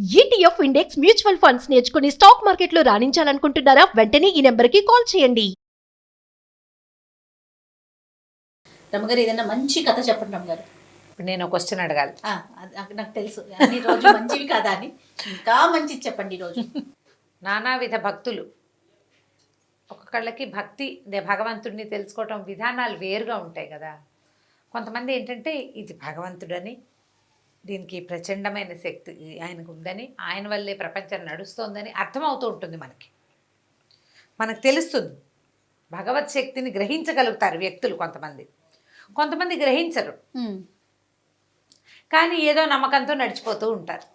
ETF index mutual funds నేర్చుకుని stock మార్కెట్లో రాణించాలనుకుంటున్నారా? వెంటనే ఈ నెంబర్కి కాల్ చేయండి. రమ్మగారు ఏదైనా మంచి కథ చెప్పండి రమ్మగారు. నేను క్వశ్చన్ అడగాలి. నాకు తెలుసు అన్ని రోజు మంచివి కదా అని, ఇంకా మంచిది చెప్పండి ఈరోజు. నానావిధ భక్తులు, ఒక్కొక్కళ్ళకి భక్తి భగవంతుడిని తెలుసుకోవటం విధానాలు వేరుగా ఉంటాయి కదా. కొంతమంది ఏంటంటే ఇది భగవంతుడని, దీనికి ప్రచండమైన శక్తి ఆయనకు ఉందని, ఆయన వల్లే ప్రపంచం నడుస్తోందని అర్థమవుతూ ఉంటుంది. మనకు తెలుస్తుంది. భగవత్ శక్తిని గ్రహించగలుగుతారు వ్యక్తులు. కొంతమంది గ్రహించరు, కానీ ఏదో నమ్మకంతో నడిచిపోతూ ఉంటారు.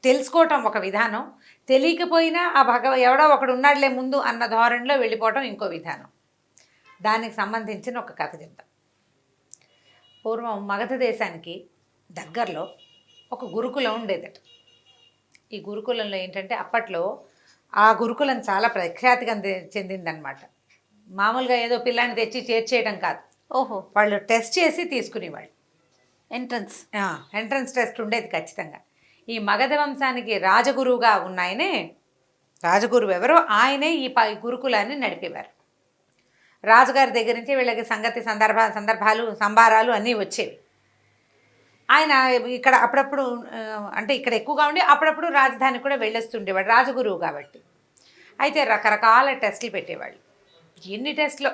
తెలుసుకోవటం ఒక విధానం, తెలియకపోయినా ఆ ఎవడో ఒకడు ఉన్నాడులే ముందు అన్న ధోరణిలో వెళ్ళిపోవటం ఇంకో విధానం. దానికి సంబంధించిన ఒక కథ చెప్తాం. పూర్వం మగధ దేశానికి దగ్గరలో ఒక గురుకులం ఉండేదట. ఈ గురుకులంలో ఏంటంటే అప్పట్లో ఆ గురుకులం చాలా ప్రఖ్యాతిగా చెందిందనమాట. మామూలుగా ఏదో పిల్లాన్ని తెచ్చి చేర్చేయడం కాదు. ఓహో, వాళ్ళు టెస్ట్ చేసి తీసుకునేవాళ్ళు. ఎంట్రన్స్ టెస్ట్ ఉండేది ఖచ్చితంగా. ఈ మగధ వంశానికి రాజగురువుగా ఉన్నాయనే, రాజగురువు ఎవరో ఆయనే ఈ గురుకులాన్ని నడిపేవారు. రాజుగారి దగ్గర నుంచి వీళ్ళకి సందర్భాలు సంబారాలు అన్నీ వచ్చేవి. ఆయన ఇక్కడ అప్పుడప్పుడు, అంటే ఇక్కడ ఎక్కువగా ఉండి అప్పుడప్పుడు రాజధానికి కూడా వెళ్ళొస్తుండేవాడు, రాజగురువు కాబట్టి. అయితే రకరకాల టెస్టులు పెట్టేవాళ్ళు. ఎన్ని టెస్టులు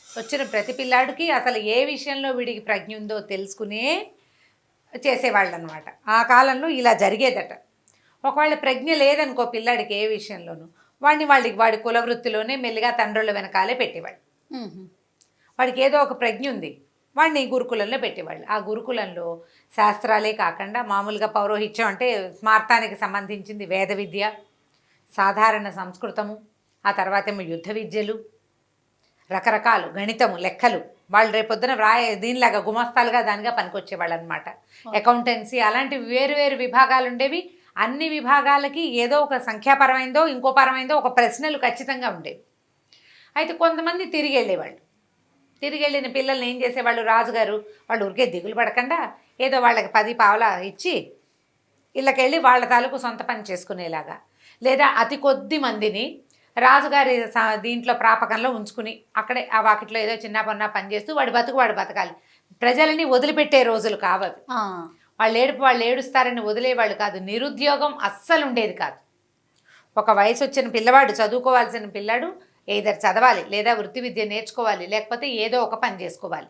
వచ్చిన ప్రతి పిల్లాడికి అసలు ఏ విషయంలో వీడికి ప్రజ్ఞ ఉందో తెలుసుకునే చేసేవాళ్ళు అనమాట. ఆ కాలంలో ఇలా జరిగేదట. ఒకవేళ ప్రజ్ఞ లేదనుకో పిల్లాడికి ఏ విషయంలోనూ, వాడి కులవృత్తిలోనే మెల్లిగా తండ్రుల వెనకాలే పెట్టేవాళ్ళు. వాడికి ఏదో ఒక ప్రజ్ఞ ఉంది, వాడిని గురుకులంలో పెట్టేవాళ్ళు. ఆ గురుకులంలో శాస్త్రాలే కాకుండా మామూలుగా పౌరోహిత్యం అంటే స్మార్తానికి సంబంధించింది వేద విద్య, సాధారణ సంస్కృతము, ఆ తర్వాత ఏమో యుద్ధ విద్యలు, రకరకాలు గణితము, లెక్కలు. వాళ్ళు రేపొద్దున దీనిలాగా గుమస్తాలుగా దానిగా పనికొచ్చేవాళ్ళు అనమాట. అకౌంటెన్సీ, అలాంటి వేరు విభాగాలు ఉండేవి. అన్ని విభాగాలకి ఏదో ఒక సంఖ్యాపరమైందో ఇంకో పరమైందో ఒక ప్రశ్నలు ఖచ్చితంగా ఉండేవి. అయితే కొంతమంది తిరిగి వెళ్ళిన పిల్లల్ని ఏం చేసేవాళ్ళు, రాజుగారు వాళ్ళు ఊరికే దిగులు పడకుండా ఏదో వాళ్ళకి 10 పావలా ఇచ్చి ఇళ్ళకెళ్ళి వాళ్ళ తాలూకు సొంత పని చేసుకునేలాగా, లేదా అతి కొద్ది మందిని రాజుగారి దీంట్లో ప్రాపకంలో ఉంచుకుని అక్కడే ఆ వాకిట్లో ఏదో చిన్న పన్న పని చేస్తూ వాడు బతకాలి. ప్రజలని వదిలిపెట్టే రోజులు కావవి. వాళ్ళు ఏడుస్తారని వదిలేవాళ్ళు కాదు. నిరుద్యోగం అస్సలు ఉండేది కాదు. ఒక వయసు వచ్చిన పిల్లవాడు, చదువుకోవాల్సిన పిల్లాడు ఏదర్ చదవాలి, లేదా వృత్తి విద్య నేర్చుకోవాలి, లేకపోతే ఏదో ఒక పని చేసుకోవాలి.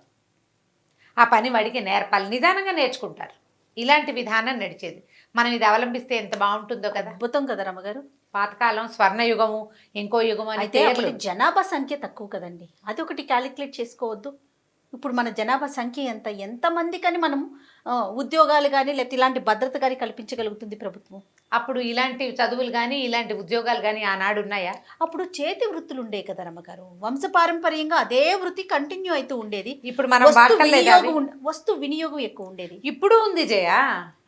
ఆ పని వాడికి నేర్పాలి, నిదానంగా నేర్చుకుంటారు. ఇలాంటి విధానం నడిచేది. మనం ఇది అవలంబిస్తే ఎంత బాగుంటుందో కదా. అద్భుతం కదా రమ్మగారు. పాతకాలం స్వర్ణయుగము, ఇంకో యుగము అని. అయితే జనాభా సంఖ్య తక్కువ కదండి, అది ఒకటి క్యాలిక్యులేట్ చేసుకోవద్దు. ఇప్పుడు మన జనాభా సంఖ్య ఎంతమందికని మనం ఉద్యోగాలు కానీ లేకపోతే ఇలాంటి భద్రత కానీ కల్పించగలుగుతుంది ప్రభుత్వం? అప్పుడు ఇలాంటి చదువులు కానీ ఇలాంటి ఉద్యోగాలు కానీ ఆనాడు ఉన్నాయా? అప్పుడు చేతి వృత్తులు ఉండే కదా రమ్మగారు. వంశపారంపర్యంగా అదే వృత్తి కంటిన్యూ అవుతూ ఉండేది. ఇప్పుడు మనం వస్తు వినియోగం ఎక్కువ ఉండేది. ఇప్పుడు ఉంది జయ.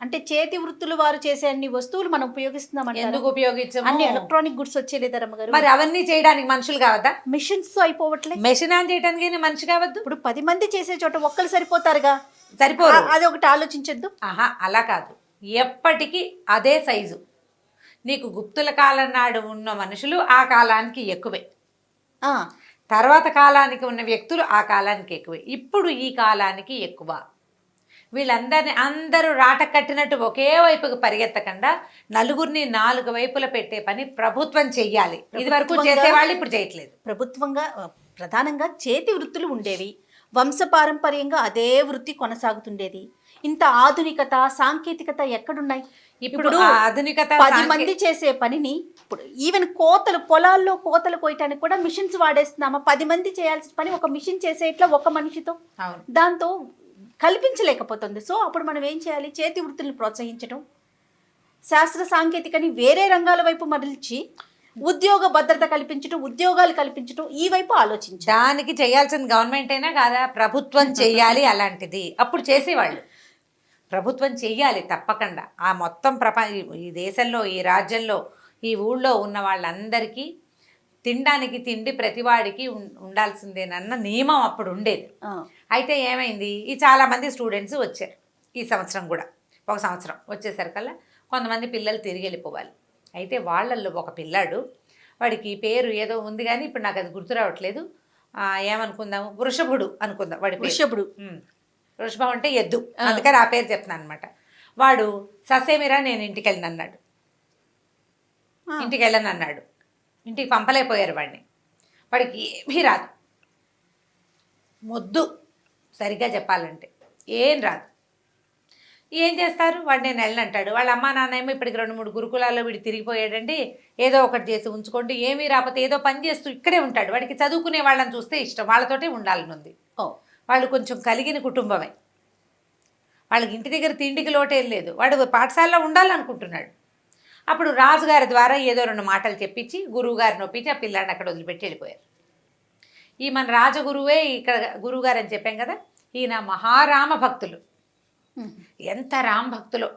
అంటే చేతి వృత్తులు వారు చేసే అన్ని వస్తువులు మనం ఉపయోగిస్తున్నాం. ఎందుకు ఉపయోగించాము? అన్ని ఎలక్ట్రానిక్ గుడ్స్ వచ్చేలేదా రమ్మగారు? మరి అవన్నీ చేయడానికి మనుషులు కావద్దా? మిషన్స్ అయిపోవట్లే. మెషిన్ ఆన్ చేయడానికి మనిషి కావద్దు. ఇప్పుడు 10 మంది చేసే చోట ఒక్కరు సరిపోతారుగా. సరిపోరు. అది ఒకటి ఆలోచించద్దు. అలా కాదు, ఎప్పటికీ అదే సైజు. నీకు గుప్తుల కాలం నాడు ఉన్న మనుషులు ఆ కాలానికి ఎక్కువే, తర్వాత కాలానికి ఉన్న వ్యక్తులు ఆ కాలానికి ఎక్కువే, ఇప్పుడు ఈ కాలానికి ఎక్కువ. అందరూ రాట కట్టినట్టు ఒకే వైపుకు పరిగెత్తకుండా నలుగురిని 4 వైపుల పెట్టే పని ప్రభుత్వం చెయ్యాలి. ఇది వరకు చేసేవాళ్ళు ఇప్పుడు చేయట్లేదు. ప్రభుత్వంగా ప్రధానంగా చేతి వృత్తులు ఉండేవి, వంశపారంపర్యంగా అదే వృత్తి కొనసాగుతుండేది. ఇంత ఆధునికత సాంకేతికత ఎక్కడున్నాయి? ఇప్పుడు ఆధునికత 10 మంది చేసే పనిని ఇప్పుడు ఈవెన్ పొలాల్లో కోతలు కోయటానికి కూడా మిషన్స్ వాడేస్తున్నామా? 10 మంది చేయాల్సిన పని ఒక మిషన్ చేసేట్లా ఒక మనిషితో దాంతో కల్పించలేకపోతుంది. సో అప్పుడు మనం ఏం చేయాలి? చేతి వృత్తులను ప్రోత్సహించడం, శాస్త్ర సాంకేతికని వేరే రంగాల వైపు మరల్చి ఉద్యోగ భద్రత కల్పించడం, ఉద్యోగాలు కల్పించడం, ఈ వైపు ఆలోచించాలి. దానికి చేయాల్సిన గవర్నమెంట్ అయినా కాదా? ప్రభుత్వం చెయ్యాలి అలాంటిది. అప్పుడు చేసేవాళ్ళు. ప్రభుత్వం చెయ్యాలి తప్పకుండా. ఆ మొత్తం ఈ దేశంలో, ఈ రాజ్యంలో, ఈ ఊళ్ళో ఉన్న వాళ్ళందరికీ తినడానికి తిండి ప్రతివాడికి ఉండాల్సిందేనన్న నియమం అప్పుడు ఉండేది. అయితే ఏమైంది, ఈ చాలామంది స్టూడెంట్స్ వచ్చారు ఈ సంవత్సరం కూడా. ఒక సంవత్సరం వచ్చేసరికల్లా కొంతమంది పిల్లలు తిరిగి వెళ్ళిపోవాలి. అయితే వాళ్ళల్లో ఒక పిల్లాడు, వాడికి పేరు ఏదో ఉంది కానీ ఇప్పుడు నాకు అది గుర్తు రావట్లేదు. ఏమనుకుందాము, వృషభుడు అనుకుందాం వాడి పేరు. వృషభుడు. వృషభం అంటే ఎద్దు, అందుకని ఆ పేరు చెప్తున్నాను అనమాట. వాడు ససేమిరా నేను ఇంటికి వెళ్ళను అన్నాడు. ఇంటికి వెళ్ళను అన్నాడు. ఇంటికి పంపలేకపోయారు వాడిని. వాడికి ఏమీ రాదు, మొద్దు సరిగ్గా చెప్పాలంటే ఏం రాదు. ఏం చేస్తారు, వాడు నేను వెళ్ళనంటాడు. వాళ్ళ అమ్మా నాన్న ఏమో ఇప్పటికి 2-3 గురుకులాల్లో వీడు తిరిగిపోయాడండి, ఏదో ఒకటి చేసి ఉంచుకోండి, ఏమీ రాకపోతే ఏదో పని చేస్తూ ఇక్కడే ఉంటాడు. వాడికి చదువుకునే వాళ్ళని చూస్తే ఇష్టం, వాళ్ళతోటే ఉండాలని ఉంది. వాళ్ళు కొంచెం కలిగిన కుటుంబమే, వాళ్ళకి ఇంటి దగ్గర తిండికి లోటేం లేదు, వాడు పాఠశాలలో ఉండాలనుకుంటున్నాడు. అప్పుడు రాజుగారి ద్వారా ఏదో 2 మాటలు చెప్పించి గురువుగారిని ఒప్పించి ఆ పిల్లాడిని అక్కడ వదిలిపెట్టి వెళ్ళిపోయారు. ఈ మన రాజగురువే ఇక్కడ గురువుగారు అని చెప్పాం కదా, ఈయన మహారామ భక్తులు. ఎంత రామ భక్తులు,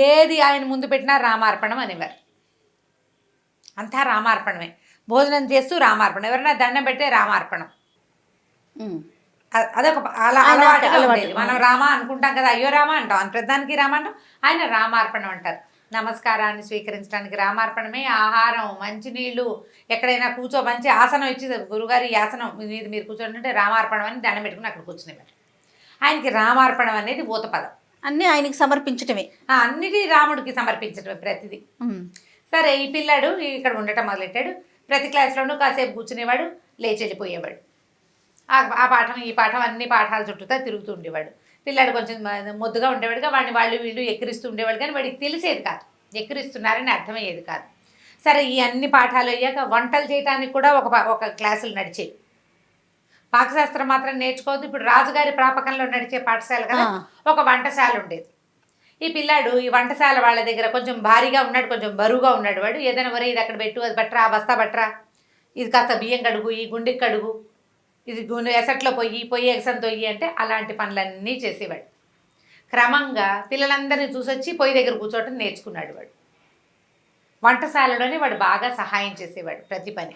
ఏది ఆయన ముందు పెట్టినా రామార్పణం అనేవారు. అంతా రామార్పణమే, భోజనం చేస్తూ రామార్పణం, ఎవరైనా దండం పెడితే రామార్పణం. అదొక అలవాటుగా ఉండేది. మనం రామ అనుకుంటాం కదా, అయ్యో రామ అంటాం, అని ప్రధానికి రామ అంటాం, ఆయన రామార్పణం అంటారు. నమస్కారాన్ని స్వీకరించడానికి రామార్పణమే. ఆహారం, మంచినీళ్ళు, ఎక్కడైనా మంచి ఆసనం ఇచ్చి గురుగారి ఈ ఆసనం మీద మీరు కూర్చోండి రామార్పణం అని దండం పెట్టుకుని అక్కడ కూర్చునేవారు. ఆయనకి రామార్పణం అనేది ఊత పదం, అన్నీ ఆయనకి సమర్పించటమే, అన్నిటి రాముడికి సమర్పించటమే ప్రతిదీ. సరే, ఈ పిల్లాడు ఇక్కడ ఉండటం మొదలెట్టాడు. ప్రతి క్లాస్లోనూ కాసేపు కూర్చునేవాడు, లేచి వెళ్ళిపోయేవాడు. ఆ పాఠం ఈ పాఠం అన్ని పాఠాల చుట్టూతా తిరుగుతూ ఉండేవాడు. పిల్లాడు కొంచెం మొద్దుగా ఉండేవాడుగా, వాడిని వాళ్ళు వీళ్ళు ఎక్కిరిస్తూ ఉండేవాడు, కానీ వాడికి తెలిసేది కాదు, ఎక్కిరిస్తున్నారని అర్థమయ్యేది కాదు. సరే, ఈ అన్ని పాఠాలు అయ్యాక వంటలు చేయడానికి కూడా ఒక క్లాసులు నడిచేవి. పాకశాస్త్రం మాత్రం నేర్చుకోవద్దు, ఇప్పుడు రాజుగారి ప్రాపకంలో నడిచే పాఠశాల కదా, ఒక వంటశాల ఉండేది. ఈ పిల్లాడు ఈ వంటశాల వాళ్ళ దగ్గర కొంచెం భారీగా ఉన్నాడు, కొంచెం బరువుగా ఉన్నాడు. వాడు ఏదైనా వరే ఇది అక్కడ పెట్టు, అది బట్రా, బస్తా బట్రా, ఇది కాస్త బియ్యం కడుగు, ఈ గుండెకి కడుగు, ఇది ఎసట్లో పొయ్యి ఎగసం తొయ్యి అంటే అలాంటి పనులన్నీ చేసేవాడు. క్రమంగా పిల్లలందరినీ చూసొచ్చి పొయ్యి దగ్గర కూర్చోవటం నేర్చుకున్నాడు. వాడు వంటశాలలోనే వాడు బాగా సహాయం చేసేవాడు ప్రతి పని.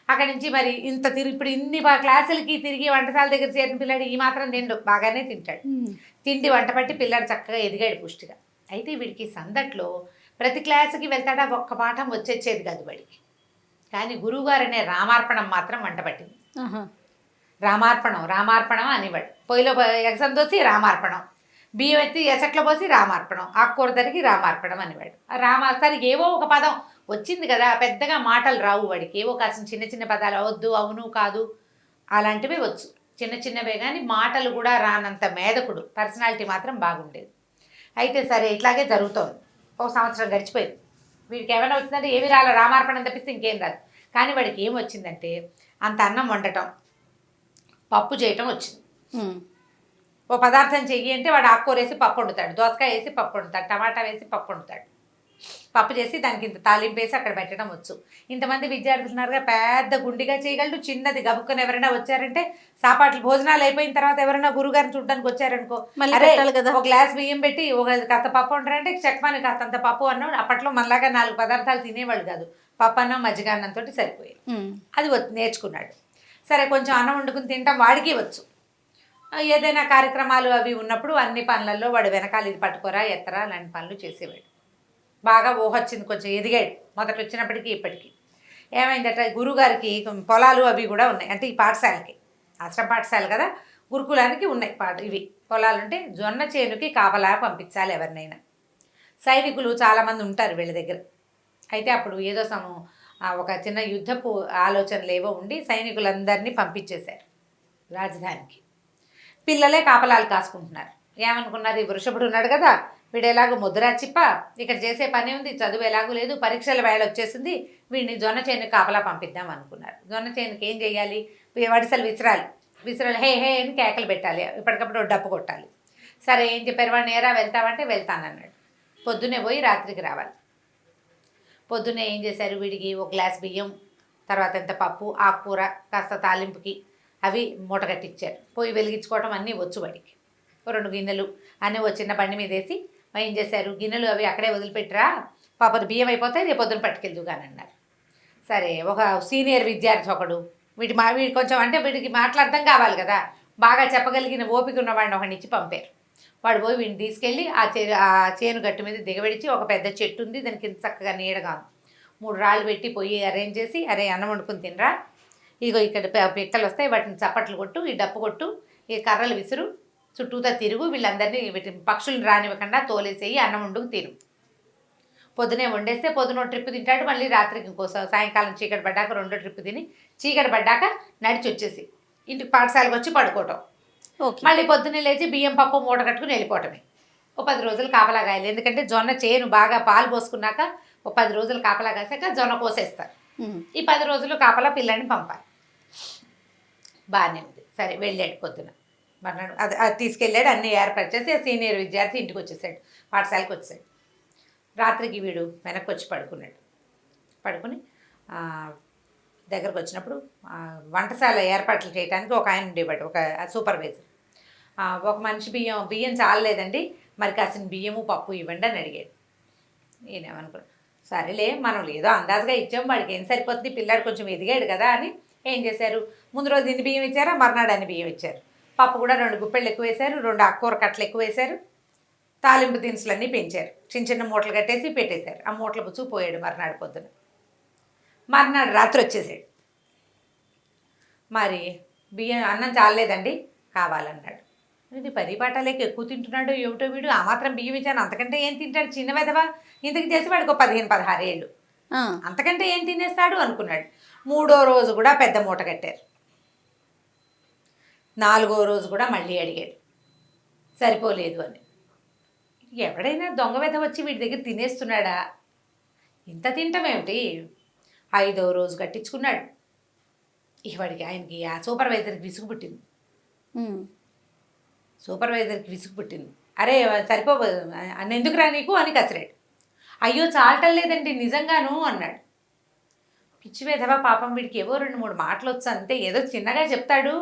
అక్కడి నుంచి మరి ఇప్పుడు ఇన్ని క్లాసులకి తిరిగి వంటశాల దగ్గర చేరిన పిల్లాడు ఈ మాత్రం తిండు, బాగానే తింటాడు. తిండి వంట పట్టి పిల్లాడు చక్కగా ఎదిగాడు పుష్టిగా. అయితే వీడికి సందట్లో ప్రతి క్లాసుకి వెళ్తాడా, ఒక్క పాఠం వచ్చేది కాదు వాడికి. కానీ గురువుగారు అనే రామార్పణం మాత్రం వంట పట్టింది. రామార్పణం అనేవాడు. పొయ్యిలో ఎగసం దోసి రామార్పణం, బియ్యం ఎత్తి ఎసట్లో పోసి రామార్పణం, ఆకుకూర తరిగి రామార్పణం అనేవాడు. సరికి ఏవో ఒక పదం వచ్చింది కదా, పెద్దగా మాటలు రావు వాడికి, ఏవో కాసిన చిన్న చిన్న పదాలు, అవద్దు, అవును, కాదు, అలాంటివే వచ్చు, చిన్న చిన్నవే. కానీ మాటలు కూడా రానంత మేధకుడు, పర్సనాలిటీ మాత్రం బాగుండేది. అయితే సరే, ఇట్లాగే జరుగుతోంది. 1 సంవత్సరం గడిచిపోయింది. వీడికి ఏమైనా వచ్చిందంటే ఏమి రాలే, రామార్పణం తప్పిస్తే ఇంకేం రాదు. కానీ వాడికి ఏం వచ్చిందంటే అంత అన్నం వండటం, పప్పు చేయటం వచ్చింది. ఓ పదార్థం చెయ్యి అంటే వాడు ఆకుకూర వేసి పప్పు వండుతాడు, దోసకాయ వేసి పప్పు వండుతాడు, టమాటా వేసి పప్పు వండుతాడు. పప్పు చేసి దానికి ఇంత తాలింపు వేసి అక్కడ పెట్టడం వచ్చు. ఇంతమంది విద్యార్థులు ఉన్నారుగా, పెద్ద గుండిగా చేయగలడు. చిన్నది గబుక్కుని ఎవరైనా వచ్చారంటే, సాపాట్లు భోజనాలు అయిపోయిన తర్వాత ఎవరైనా గురుగారిని చూడడానికి వచ్చారనుకో, ఒక గ్లాస్ బియ్యం పెట్టి ఒక కాస్త పప్పు వండారంటే చెక్మాని కాస్త అంత పప్పు అన్నం. అప్పట్లో మనలాగా 4 పదార్థాలు తినేవాళ్ళు కాదు, పప్పు అన్నం మజ్జిగ అన్నంతో సరిపోయేది. అది నేర్చుకున్నాడు. సరే, కొంచెం అన్నం వండుకుని తింటాం వాడికి వచ్చు. ఏదైనా కార్యక్రమాలు అవి ఉన్నప్పుడు అన్ని పనులలో వాడు వెనకాల ఇది పట్టుకోరా, ఎత్తరా, అలాంటి పనులు చేసేవాడు. బాగా ఊహొచ్చింది, కొంచెం ఎదిగాడు. మొదట వచ్చినప్పటికీ ఇప్పటికీ ఏమైందట, గురువుగారికి పొలాలు అవి కూడా ఉన్నాయి. అంటే ఈ పాఠశాలకి, ఆశ్రమ పాఠశాల కదా, గురుకులానికి ఉన్నాయి ఇవి పొలాలు. ఉంటే జొన్న చేనుకి కాపలా పంపించాలి ఎవరినైనా. సైనికులు చాలామంది ఉంటారు వీళ్ళ దగ్గర. అయితే అప్పుడు ఏదో ఒక చిన్న యుద్ధపు ఆలోచనలు ఏవో ఉండి సైనికులందరినీ పంపించేశారు రాజధానికి. పిల్లలే కాపలాలు కాసుకుంటున్నారు. ఏమనుకున్నారు, ఈ వృషభుడు ఉన్నాడు కదా, వీడు ఎలాగో ముద్రా చిప్ప, ఇక్కడ చేసే పని ఉంది, చదువు ఎలాగూ లేదు, పరీక్షల వేళ వచ్చేసింది, వీడిని జొన్న చేనుకి కాపలా పంపిద్దాం అనుకున్నారు. జొన్న చేనుకి ఏం చేయాలి, వడిసలు విసిరాలి, హే హే అని కేకలు పెట్టాలి, ఇప్పటికప్పుడు డప్పు కొట్టాలి. సరే, ఏం చెప్పారు, వాడిని ఏరా వెళ్తావంటే వెళ్తానన్నాడు. పొద్దున్నే పోయి రాత్రికి రావాలి. పొద్దున్నే ఏం చేశారు, వీడికి 1 గ్లాస్ బియ్యం, తర్వాత ఎంత పప్పు, ఆకుకూర, కాస్త తాలింపుకి అవి మూట కట్టించారు. పొయ్యి వెలిగించుకోవడం అన్నీ వచ్చు వాడికి. 2 గిన్నెలు అన్నీ ఓ చిన్న బండి మీద వేసి ఏం చేశారు, గిన్నెలు అవి అక్కడే వదిలిపెట్టరా, పాపది బియ్యం అయిపోతాయి, రేపు పొద్దున పట్టుకెళ్దు కానీ అన్నారు. సరే, ఒక సీనియర్ విద్యార్థి ఒకడు, వీడి కొంచెం అంటే వీడికి మాట్లాడటం కావాలి కదా, బాగా చెప్పగలిగిన ఓపిక ఉన్నవాడిని ఒకడిని ఇచ్చి పంపారు. వాడు పోయి వీడిని తీసుకెళ్ళి ఆ చేను గట్టు మీద దిగబెడిచి ఒక పెద్ద చెట్టు ఉంది, దానికి ఇంత చక్కగా నీడగా ఉంది. 3 రాళ్ళు పెట్టి పొయ్యి అరేంజ్ చేసి, అరే అన్నం వండుకుని తినరా, ఇదిగో ఇక్కడ పిక్కలు వస్తాయి, వాటిని చప్పట్లు కొట్టు, ఈ డప్పు కొట్టు, ఈ కర్రలు విసురు, చుట్టూతా తిరుగు, వీళ్ళందరినీ పక్షులను రానివ్వకుండా తోలేసేయి, అన్నం వండుకు తిరు. పొద్దునే వండేస్తే పొద్దున ట్రిప్ తింటాడు, మళ్ళీ రాత్రికి ఇంకోసం సాయంకాలం చీకటి పడ్డాక 2వ ట్రిప్ తిని చీకటి పడ్డాక నడిచి వచ్చేసి ఇంటికి పాఠశాలకు వచ్చి పడుకోవటం. మళ్ళీ పొద్దున్నే లేచి బియ్యం పప్పు మూట కట్టుకుని వెళ్ళిపోవటమే. ఓ 10 రోజులు కాపలా కాయాలి, ఎందుకంటే జొన్న చేను బాగా పాలు పోసుకున్నాక ఓ 10 రోజులు కాపలా కాసాక జొన్న కోసేస్తారు. ఈ 10 రోజులు కాపలా పిల్లని పంపాలి. బాగానే ఉంది. సరే వెళ్ళాడు పొద్దున, మర్నాడు అది తీసుకెళ్ళాడు, అన్నీ ఏర్పాటు చేసి సీనియర్ విద్యార్థి ఇంటికి వచ్చేసాడు, పాఠశాలకు వచ్చేసాడు. రాత్రికి వీడు వెనక్కి వచ్చి పడుకున్నాడు. పడుకుని దగ్గరకు వచ్చినప్పుడు వంటశాల ఏర్పాట్లు చేయడానికి ఒక ఆయన ఉండేవాడు, ఒక సూపర్వైజర్. ఒక మనిషి బియ్యం చాలలేదండి, మరి కాసిన బియ్యము పప్పు ఇవ్వండి అని అడిగాడు. నేనేమనుకున్నాను, సరేలే మనం ఏదో అందాజుగా ఇచ్చాము, వాడికి ఏం సరిపోతుంది, పిల్లాడు కొంచెం ఎదిగాడు కదా అని ఏం చేశారు, ముందు రోజు ఇన్ని బియ్యం ఇచ్చారా, మర్నాడు అన్ని బియ్యం ఇచ్చారు. పప్పు కూడా 2 గుప్పెళ్ళు ఎక్కువ వేశారు, 2 ఆకుకూర కట్టలు ఎక్కువ వేశారు, తాలింపు దినుసులన్నీ పెంచారు, చిన్న చిన్న మూటలు కట్టేసి పెట్టేశారు. ఆ మూటలు పుచ్చుకుపోయాడు మర్నాడు పొద్దున. మర్నాడు రాత్రి వచ్చేసాడు. మరి బియ్యం అన్నం చాలేదండి కావాలన్నాడు. ఇది పరిపాటాలేక ఎక్కువ తింటున్నాడు ఏమిటో వీడు, ఆ మాత్రం బియ్యం ఇచ్చాను, అంతకంటే ఏం తింటాడు, చిన్న వెధవా, ఇంతకు చేసి వాడికి 15-16 ఏళ్ళు, అంతకంటే ఏం తినేస్తాడు అనుకున్నాడు. 3వ రోజు కూడా పెద్ద మూట కట్టారు. 4వ రోజు కూడా మళ్ళీ అడిగాడు, సరిపోలేదు అని. ఎవడైనా దొంగ వెధ వచ్చి వీడి దగ్గర తినేస్తున్నాడా, ఇంత తింటామేమిటి. 5వ రోజు కట్టించుకున్నాడు. వాడికి ఆయనకి ఆ సూపర్వైజర్కి విసుగు పుట్టింది. సూపర్వైజర్కి విసుగు పుట్టింది. అరే సరిపో ఎందుకురా నీకు అని కసిరాడు. అయ్యో చాలటం లేదండి నిజంగాను అన్నాడు. పిచ్చి వెధవా, పాపం వీడికి ఏవో 2-3 మాటలు వచ్చు అంతే, ఏదో చిన్నగా చెప్తాడు,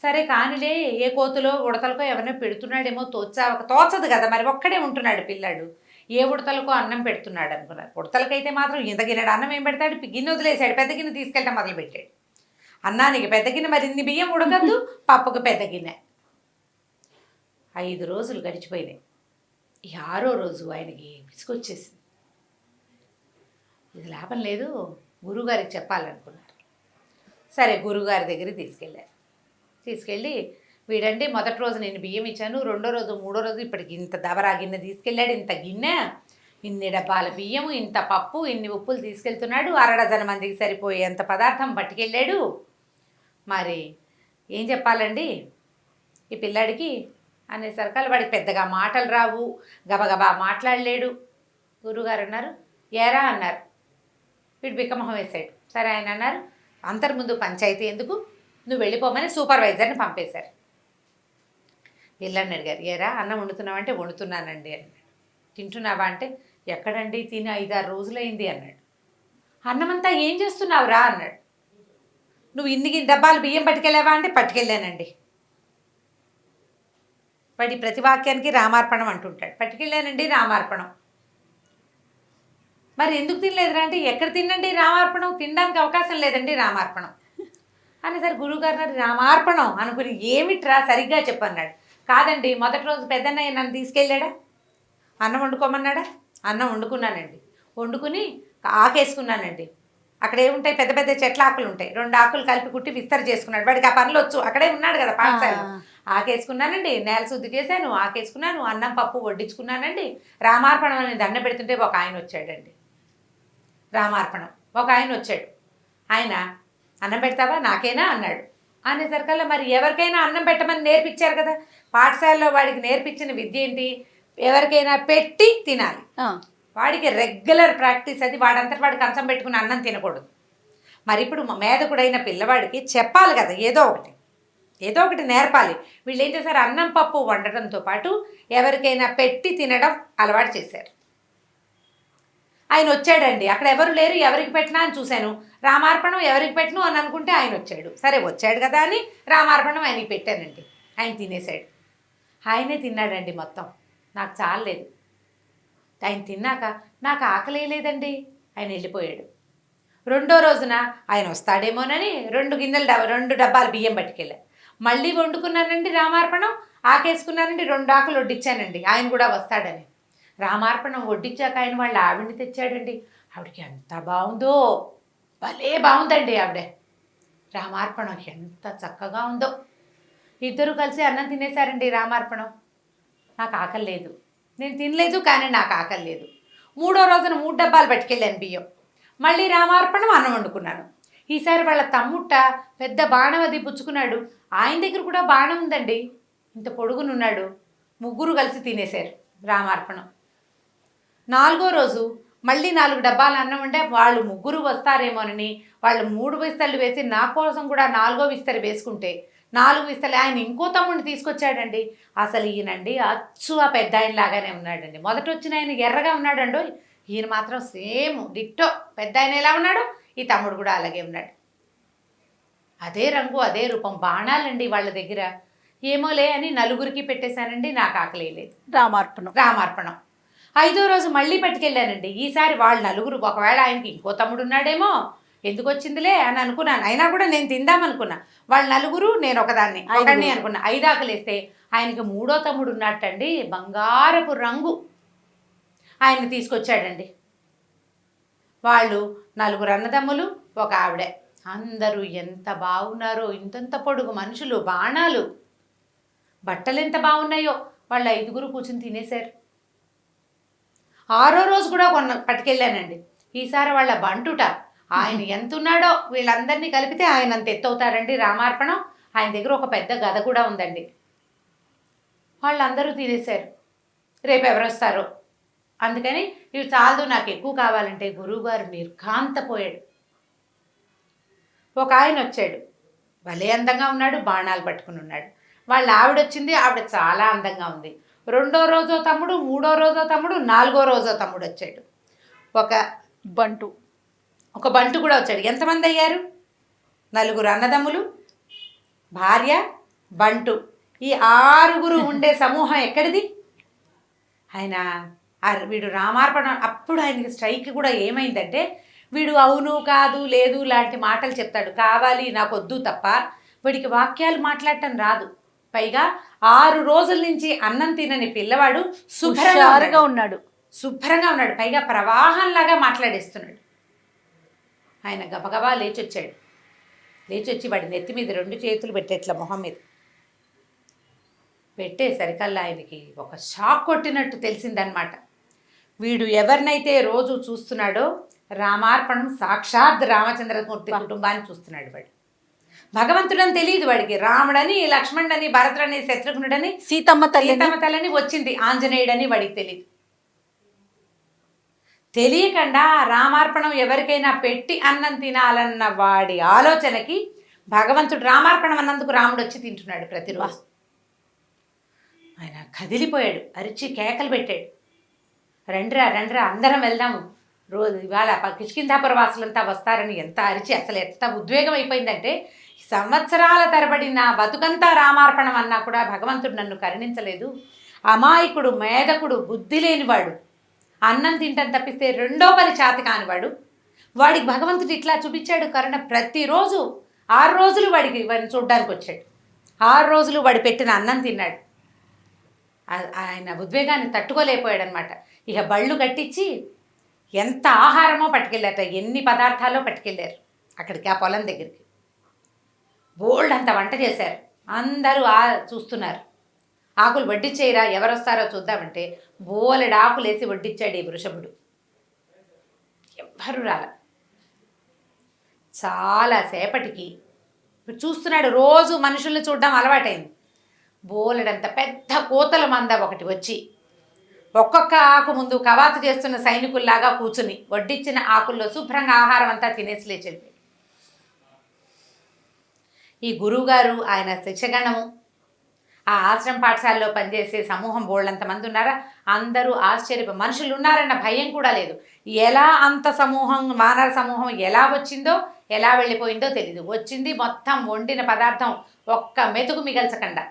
సరే కానిలే, ఏ కోతులో ఉడతలకో ఎవరినో పెడుతున్నాడేమో తోచదు కదా, మరి ఒక్కడే ఉంటున్నాడు పిల్లాడు, ఏ ఉడతలకో అన్నం పెడుతున్నాడు అనుకున్నారు. ఉడతలకైతే మాత్రం ఇంత గిన్నెడు అన్నం ఏం పెడతాడు, గిన్నె వదిలేశాడు, పెద్ద గిన్నె తీసుకెళ్ళటం మొదలుపెట్టాడు. అన్నానికి పెద్ద గిన్నె, మరి ఇన్ని బియ్యం ఉడకద్దు, పప్పుకు పెద్ద గిన్నె. 5 రోజులు గడిచిపోయినాయి. ఈ 6వ రోజు ఆయనకి విసుగొచ్చేసింది. ఇది లాభం లేదు, గురువుగారికి చెప్పాలనుకున్నారు. సరే గురువుగారి దగ్గరికి తీసుకెళ్ళి వీడండి మొదటి రోజు నేను బియ్యం ఇచ్చాను, 2వ రోజు 3వ రోజు ఇప్పటికి ఇంత దబరా గిన్నె తీసుకెళ్ళాడు, ఇంత గిన్నె, ఇన్ని డబ్బాల బియ్యము, ఇంత పప్పు, ఇన్ని ఉప్పులు తీసుకెళ్తున్నాడు, 6 డజన్ మందికి సరిపోయేంత పదార్థం పట్టుకెళ్ళాడు. మరి ఏం చెప్పాలండి ఈ పిల్లాడికి అనేసరికల్ వాడికి పెద్దగా మాటలు రావు, గబగబా మాట్లాడలేడు. గురువుగారు అన్నారు, ఏరా అన్నారు. వీడు బిక్కమొహం వేశాడు. సరే ఆయన అన్నారు, అంతర్ముందు పంచాయతీ ఎందుకు, నువ్వు వెళ్ళిపోమని సూపర్వైజర్ని పంపేశారు. పిల్లని అడిగారు, ఏరా అన్నం వండుతున్నావంటే వండుతున్నానండి అన్నాడు. తింటున్నావా అంటే ఎక్కడండి, తిని 5-6 రోజులైంది అన్నాడు. అన్నమంతా ఏం చేస్తున్నావురా అన్నాడు. నువ్వు ఇన్ని డబ్బాలు బియ్యం పట్టుకెళ్ళావా అంటే పట్టుకెళ్ళానండి. వాడి ప్రతి వాక్యానికి రామార్పణం అంటుంటాడు. పట్టుకెళ్ళానండి రామార్పణం. మరి ఎందుకు తినలేదురా అంటే ఎక్కడ తినండి రామార్పణం, తినడానికి అవకాశం లేదండి రామార్పణం అనేసరి గురువుగారు రామార్పణం అనుకుని ఏమిట్రా సరిగ్గా చెప్పన్నాడు. కాదండి మొదటి రోజు పెద్దన్నయ్య నన్ను తీసుకెళ్ళాడా, అన్నం వండుకోమన్నాడా, అన్నం వండుకున్నానండి, వండుకుని ఆకేసుకున్నానండి, అక్కడ ఏముంటాయి పెద్ద పెద్ద చెట్ల ఆకులు ఉంటాయి, 2 ఆకులు కలిపి కుట్టి విస్తరి చేసుకున్నాడు, వాడికి ఆ పనులు వచ్చు, అక్కడే ఉన్నాడు కదా పాఠశాలలో. ఆకేసుకున్నానండి, నేల శుద్ధి చేశాను, ఆకేసుకున్నాను, అన్నం పప్పు వడ్డించుకున్నానండి, రామార్పణం అని దండ పెడుతుంటే ఒక ఆయన వచ్చాడండి. రామార్పణం ఒక ఆయన వచ్చాడు. ఆయన అన్నం పెడతావా నాకేనా అన్నాడు. అనేసరికల్లా మరి ఎవరికైనా అన్నం పెట్టమని నేర్పించారు కదా, పాఠశాలలో వాడికి నేర్పించిన విద్య ఏంటి, ఎవరికైనా పెట్టి తినాలి. వాడికి రెగ్యులర్ ప్రాక్టీస్ అది, వాడంతటి వాడు కంచం పెట్టుకుని అన్నం తినకూడదు. మరి ఇప్పుడు మేధకుడైన పిల్లవాడికి చెప్పాలి కదా, ఏదో ఒకటి నేర్పాలి. వీళ్ళు ఏం చేశారు, అన్నం పప్పు వండటంతో పాటు ఎవరికైనా పెట్టి తినడం అలవాటు చేశారు. ఆయన వచ్చాడండి, అక్కడ ఎవరు లేరు, ఎవరికి పెట్టినా అని చూశాను, రామార్పణం ఎవరికి పెట్టను అని అనుకుంటే ఆయన వచ్చాడు. సరే వచ్చాడు కదా అని రామార్పణం ఆయనకి పెట్టానండి. ఆయన తినేశాడు. ఆయనే తిన్నాడండి మొత్తం, నాకు చాలలేదు. ఆయన తిన్నాక నాకు ఆకలి లేదండి, ఆయన వెళ్ళిపోయాడు. 2వ రోజున ఆయన వస్తాడేమోనని 2 డబ్బాలు బియ్యం పట్టుకెళ్ళా, మళ్ళీ వండుకున్నానండి రామార్పణం, ఆకేసుకున్నానండి, 2 ఆకులు వడ్డించానండి ఆయన కూడా వస్తాడని. రామార్పణం వడ్డించాక ఆయన వాళ్ళ ఆవిడని తెచ్చాడండి. ఆవిడకి ఎంత బాగుందో, భలే బాగుందండి ఆవిడ. రామార్పణం ఎంత చక్కగా ఉందో. ఇద్దరు కలిసి అన్నం తినేశారండి. రామార్పణం నాకు ఆకలి లేదు, నేను తినలేదు, కానీ నాకు ఆకలి లేదు. 3వ రోజున 3 డబ్బాలు పట్టుకెళ్ళాను బియ్యం. మళ్ళీ రామార్పణం అన్నం వండుకున్నాను. ఈసారి వాళ్ళ తమ్ముట్ట పెద్ద బాణం అది పుచ్చుకున్నాడు. ఆయన దగ్గర కూడా బాణం ఉందండి, ఇంత పొడుగునున్నాడు. ముగ్గురు కలిసి తినేశారు రామార్పణం. 4వ రోజు మళ్ళీ 4 డబ్బాలు అన్నం ఉంటే వాళ్ళు ముగ్గురు వస్తారేమోనని వాళ్ళు 3 విస్తళ్ళు వేసి నా కోసం కూడా 4వ విస్తరి వేసుకుంటే 4 విస్తలు ఆయన ఇంకో తమ్ముడిని తీసుకొచ్చాడండి. అసలు ఈయనండి అచ్చు ఆ పెద్ద ఆయన లాగానే ఉన్నాడండి. మొదట వచ్చిన ఆయన ఎర్రగా ఉన్నాడండో, ఈయన మాత్రం సేమ్ డిట్టో పెద్ద ఆయన ఎలా ఉన్నాడు, ఈ తమ్ముడు కూడా అలాగే ఉన్నాడు. అదే రంగు అదే రూపం, బాణాలండి వాళ్ళ దగ్గర. ఏమోలే అని నలుగురికి పెట్టేశానండి, నాకు ఆకలేదు. రామార్పణం 5వ రోజు మళ్ళీ పట్టుకెళ్ళానండి. ఈసారి వాళ్ళు నలుగురు, ఒకవేళ ఆయనకి ఇంకో తమ్ముడు ఉన్నాడేమో, ఎందుకు వచ్చిందిలే అని అనుకున్నాను. అయినా కూడా నేను తిందామనుకున్నా. వాళ్ళు నలుగురు, నేను ఒకదాన్ని అనుకున్నా. 5 ఆకులు వేస్తే ఆయనకి 3వ తమ్ముడు ఉన్నట్టండి, బంగారపు రంగు. ఆయన్ని తీసుకొచ్చాడండి. వాళ్ళు 4 అన్నదమ్ములు, ఒక ఆవిడ. అందరూ ఎంత బాగున్నారో, ఇంతంత పొడుగు మనుషులు, బాణాలు, బట్టలు ఎంత బాగున్నాయో. వాళ్ళు 5గురు కూర్చుని తినేశారు. 6వ రోజు కూడా పట్టుకెళ్ళానండి. ఈసారి వాళ్ళ బంటుట, ఆయన ఎంత ఉన్నాడో, వీళ్ళందరినీ కలిపితే ఆయన అంత ఎత్తవుతారండి రామార్పణం. ఆయన దగ్గర ఒక పెద్ద గద కూడా ఉందండి. వాళ్ళందరూ తినేశారు. రేపు ఎవరు వస్తారో అందుకని ఇవి చాలదు, నాకు ఎక్కువ కావాలంటే గురువుగారు నిర్ఘాంతపోయాడు. ఒక ఆయన వచ్చాడు, భలే అందంగా ఉన్నాడు, బాణాలు పట్టుకుని ఉన్నాడు. వాళ్ళ ఆవిడ వచ్చింది, ఆవిడ చాలా అందంగా ఉంది. 2వ రోజో తమ్ముడు, 3వ రోజో తమ్ముడు, 4వ రోజో తమ్ముడు వచ్చాడు. ఒక బంటు కూడా వచ్చాడు. ఎంతమంది అయ్యారు? 4 అన్నదమ్ములు, భార్య, బంటు. ఈ 6గురు ఉండే సమూహం ఎక్కడిది? ఆయన వీడు రామార్పణం. అప్పుడు ఆయనకి స్ట్రైక్ కూడా ఏమైందంటే, వీడు అవును కాదు లేదు లాంటి మాటలు చెప్తాడు. కావాలి నాకు వద్దు తప్ప వీడికి వాక్యాలు మాట్లాడటం రాదు. పైగా 6 రోజుల నుంచి అన్నం తినని పిల్లవాడు శుభ్రంగా ఉన్నాడు. పైగా ప్రవాహంలాగా మాట్లాడేస్తున్నాడు. ఆయన గబగబా లేచొచ్చాడు. లేచొచ్చి వాడి నెత్తి మీద 2 చేతులు పెట్టేట్ల మొహం మీద పెట్టేసరికల్లా ఆయనకి ఒక షాక్ కొట్టినట్టు తెలిసిందనమాట. వీడు ఎవరినైతే రోజు చూస్తున్నాడో, రామార్పణం సాక్షాత్ రామచంద్రమూర్తి కుటుంబాన్ని చూస్తున్నాడు. వాడు భగవంతుడని తెలియదు వాడికి. రాముడని, లక్ష్మణుడని, భరతుడని, శత్రుఘ్నుడని, సీతమ్మ తల్లిని వచ్చింది, ఆంజనేయుడని వాడికి తెలియదు. తెలియకుండా రామార్పణం ఎవరికైనా పెట్టి అన్నం తినాలన్న వాడి ఆలోచనకి భగవంతుడు రామార్పణం అన్నందుకు రాముడు వచ్చి తింటున్నాడు ప్రతిరోజు. ఆయన కదిలిపోయాడు, అరిచి కేకలు పెట్టాడు, రండ్రా అందరం వెళ్దాము, రోజు ఇవాళ కిష్కింధాపుర వాసులంతా వస్తారని ఎంత అరిచి, అసలు ఎంత ఉద్వేగం అయిపోయిందంటే, సంవత్సరాల తరబడి నా బతుకంతా రామార్పణం అన్నా కూడా భగవంతుడు నన్ను కరుణించలేదు. అమాయకుడు, మేధకుడు, బుద్ధి లేనివాడు, అన్నం తింటం తప్పిస్తే రెండో పని చేత కానివాడు, వాడికి భగవంతుడు ఇట్లా చూపించాడు కరుణ. ప్రతిరోజు 6 రోజులు వాడికి వాడిని చూడ్డానికి వచ్చాడు. 6 రోజులు వాడు పెట్టిన అన్నం తిన్నాడు. ఆయన ఉద్వేగాన్ని తట్టుకోలేకపోయాడు అనమాట. ఇక బళ్ళు కట్టించి ఎంత ఆహారమో పట్టుకెళ్ళారట, ఎన్ని పదార్థాలో పట్టుకెళ్ళారు అక్కడికి, ఆ పొలం దగ్గరికి. బోల్డ్ అంత వంట చేశారు. అందరూ చూస్తున్నారు. ఆకులు వడ్డిచ్చేయరా, ఎవరు వస్తారో చూద్దామంటే బోలెడు ఆకులు వేసి వడ్డిచ్చాడు ఈ వృషభుడు. ఎవ్వరు రాల. చాలాసేపటికి చూస్తున్నాడు. రోజు మనుషుల్ని చూడడం అలవాటైంది. బోలెడంత పెద్ద కోతల మంద ఒకటి వచ్చి ఒక్కొక్క ఆకు ముందు కవాతు చేస్తున్న సైనికుల్లాగా కూర్చుని వడ్డిచ్చిన ఆకుల్లో శుభ్రంగా ఆహారం అంతా తినేసి లేచెళ్ళిపోయి. ఈ గురువుగారు, ఆయన శిక్షగణము, ఆ ఆశ్రమ పాఠశాలలో పనిచేసే సమూహం బోళ్ళంతమంది ఉన్నారా, అందరూ మనుషులు ఉన్నారన్న భయం కూడా లేదు. ఎలా అంత సమూహం, వానర సమూహం ఎలా వచ్చిందో, ఎలా వెళ్ళిపోయిందో తెలీదు. వచ్చింది మొత్తం వండిన పదార్థం ఒక్క మెతుకు మిగల్చకుండా,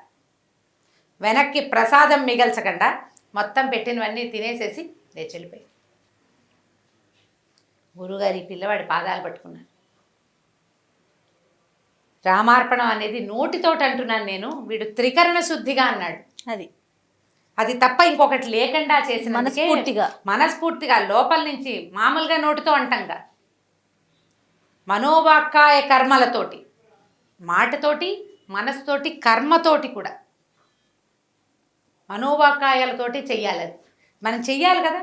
వెనక్కి ప్రసాదం మిగల్చకుండా మొత్తం పెట్టినవన్నీ తినేసేసి లేచెళ్ళిపోయి. గురువుగారి పిల్లవాడి పాదాలు పట్టుకున్నాను. రామార్పణం అనేది నోటితోటి అంటున్నాను నేను, వీడు త్రికరణ శుద్ధిగా అన్నాడు. అది తప్ప ఇంకొకటి లేకుండా చేసిన మనస్ఫూర్తిగా లోపల నుంచి, మామూలుగా నోటితో అంటంగా, మనోవాక్కాయ కర్మలతోటి, మాటతోటి, మనసుతోటి, కర్మతోటి కూడా, మనోవాక్కాయాలతోటి చెయ్యాలి. అది మనం చెయ్యాలి కదా,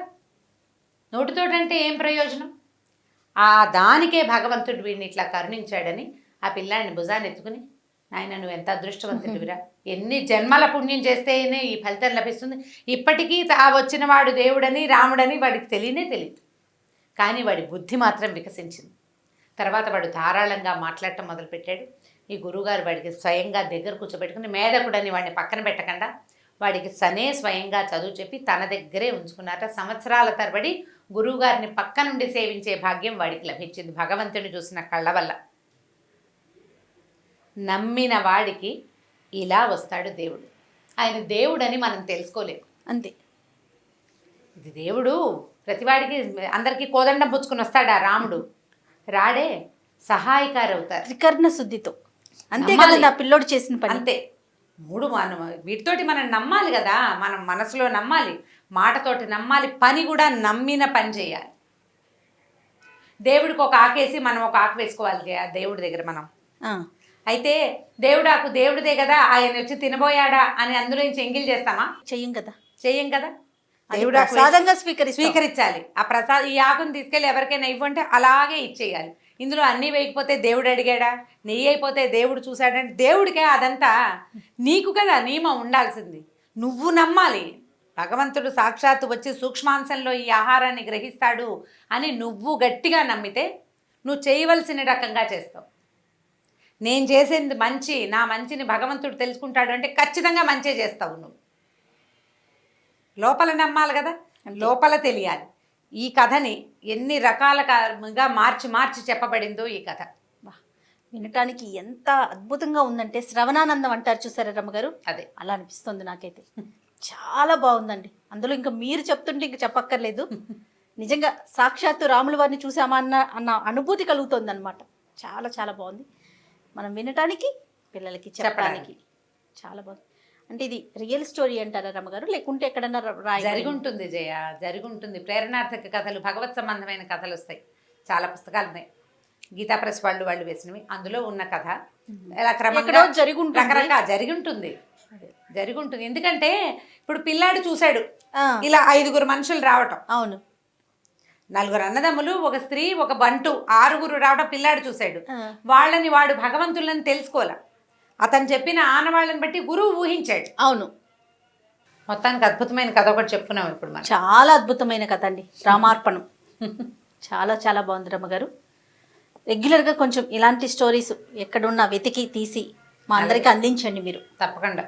నోటితోటి అంటే ఏం ప్రయోజనం? ఆ దానికే భగవంతుడు వీడిని ఇట్లా కరుణించాడని ఆ పిల్లాడిని భుజాన్ని ఎత్తుకుని, నాయన నువ్వు ఎంత అదృష్టవంతుడివిరా, ఎన్ని జన్మల పుణ్యం చేస్తేనే ఈ ఫలితం లభిస్తుంది. ఇప్పటికీ ఆ వచ్చిన వాడు దేవుడని రాముడని వాడికి తెలియదు, కానీ వాడి బుద్ధి మాత్రం వికసించింది. తర్వాత వాడు ధారాళంగా మాట్లాడటం మొదలుపెట్టాడు. ఈ గురువుగారు వాడికి స్వయంగా దగ్గర కూర్చోబెట్టుకుని, మేధకుడని వాడిని పక్కన పెట్టకుండా వాడికి స్వయంగా చదువు చెప్పి తన దగ్గరే ఉంచుకున్నారట. సంవత్సరాల తరబడి గురువుగారిని పక్క నుండి సేవించే భాగ్యం వాడికి లభించింది భగవంతుని చూసిన కళ్ళ వల్ల. నమ్మిన వాడికి ఇలా వస్తాడు దేవుడు. ఆయన దేవుడని మనం తెలుసుకోలేము, అంతే. ఇది దేవుడు ప్రతివాడికి, అందరికీ కోదండం పుచ్చుకుని వస్తాడా రాముడు? రాడే, సహాయకారు అవుతారు త్రికరణ శుద్ధితో. అంతే కదా నా పిల్లోడు చేసిన పని. అంతే. మనం వీటితోటి మనం నమ్మాలి కదా, మనం మనసులో నమ్మాలి, మాటతోటి నమ్మాలి, పని కూడా నమ్మిన పని చేయాలి. దేవుడికి ఒక ఆకేసి మనం ఒక ఆకు వేసుకోవాలి దేవుడి దగ్గర మనం. అయితే దేవుడాకు దేవుడిదే కదా, ఆయన వచ్చి తినబోయాడా అని అందులో నుంచి ఎంగిల్ చేస్తామా? చెయ్యం కదా. దేవుడు ప్రసాదంగా స్వీకరించాలి. ఆ ఈ ఆకుని తీసుకెళ్ళి ఎవరికైనా ఇవ్వంటే అలాగే ఇచ్చేయాలి. ఇందులో అన్నీ వేయకపోతే దేవుడు అడిగాడా? నెయ్యి అయిపోతే దేవుడు చూశాడంటే దేవుడికే అదంతా నీకు కదా నియమం ఉండాల్సింది. నువ్వు నమ్మాలి, భగవంతుడు సాక్షాత్తు వచ్చి సూక్ష్మాంశంలో ఈ ఆహారాన్ని గ్రహిస్తాడు అని నువ్వు గట్టిగా నమ్మితే నువ్వు చేయవలసిన రకంగా చేస్తావు. నేను చేసేది మంచి, నా మంచిని భగవంతుడు తెలుసుకుంటాడు అంటే ఖచ్చితంగా మంచి చేస్తావు. నువ్వు లోపల నమ్మాలి కదా, లోపల తెలియాలి. ఈ కథని ఎన్ని రకాలుగా మార్చి చెప్పబడిందో ఈ కథ. వినటానికి ఎంత అద్భుతంగా ఉందంటే, శ్రవణానందం అంటారు చూసారా రమ్మగారు, అదే అలా అనిపిస్తుంది నాకైతే. చాలా బాగుందండి. అందులో ఇంకా మీరు చెప్తుంటే ఇంకా చెప్పక్కర్లేదు. నిజంగా సాక్షాత్తు రాముల వారిని చూసామా అన్న అనుభూతి కలుగుతుంది అనమాట. చాలా చాలా బాగుంది. మనం వినటానికి, పిల్లలకి చెప్పడానికి చాలా బాగుంది. అంటే ఇది రియల్ స్టోరీ అంటారా రమ్మగారు, లేకుంటే ఎక్కడన్నా జరుగుంటుంది జయ, జరుగుంటుంది. ప్రేరణార్థక కథలు, భగవత్ సంబంధమైన కథలు వస్తాయి. చాలా పుస్తకాలు ఉన్నాయి, గీతా ప్రెస్ వాళ్ళు వేసినవి. అందులో ఉన్న కథ ఇలా క్రమంగా రకరకాల జరిగి ఉంటుంది. ఎందుకంటే ఇప్పుడు పిల్లాడు చూశాడు ఇలా 5 మనుషులు రావటం. అవును, 4 అన్నదమ్ములు, ఒక స్త్రీ, ఒక బంటు, 6 రావడం పిల్లాడు చూశాడు. వాళ్ళని వాడు భగవంతులని తెలుసుకోలే, అతను చెప్పిన ఆనవాళ్ళని బట్టి గురువు ఊహించాడు. అవును, మొత్తానికి అద్భుతమైన కథ ఒకటి చెప్పుకున్నాం ఇప్పుడు మనం. చాలా అద్భుతమైన కథ అండి రామార్పణం. చాలా చాలా బాగుంది రమ్మగారు. రెగ్యులర్గా కొంచెం ఇలాంటి స్టోరీస్ ఎక్కడున్నా వెతికి తీసి మా అందరికీ అందించండి మీరు. తప్పకుండా.